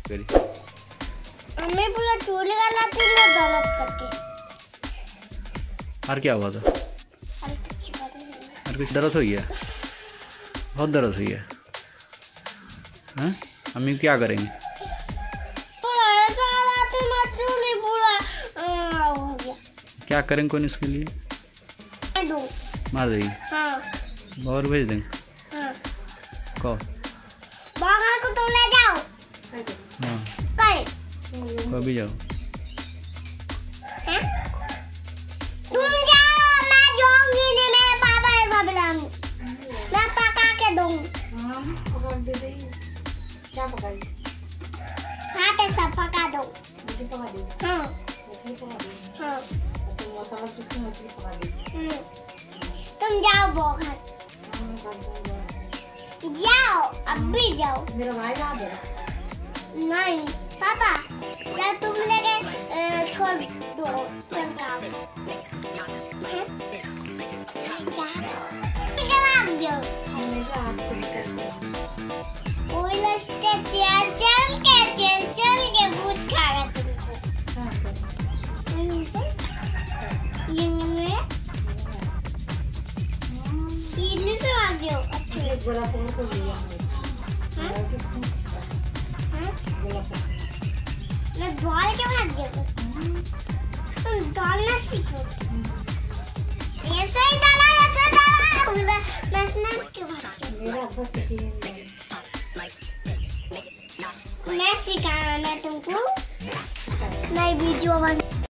करी। हमें पूरा चूल्हे का लाती ना दर्द करके। और क्या हुआ था? और कुछ दर्द हुई है? बहुत दर्द हुई है। हैं? अम्मी क्या करेंगे? क्या करेंगे कौन इसके लिए? मार देगी? हाँ। और भेज देंगे? हाँ। को? बाबा को तुम ले जाओ। हाँ। कल। कभी जाओ? हैं? तुम जाओ, मैं जाऊंगी नहीं, मेरे पापा ऐसा बुलाएंगे। मैं पका के दूंगी। क्या पकाई? हाँ तो सब पका दो। हाँ। हाँ। तुम जाओ बोखर। जाओ, अब भी जाओ। मेरा भाई ना दे। नहीं पापा, या तुम लेके छोड़ दो। चल जाओ। जाओ। कोई रास्ते चल के भूत खाएगा तुमको। इडली से आ गयो। अच्छे गोलापुर को लिया। मैं बॉल के भाग गया। तुम दौड़ना सीखो। ऐसे ही दौड़ा। मैं स्नैप के भाग गया। मेरा बस मैं सिखाना तुमको नई वीडियो बन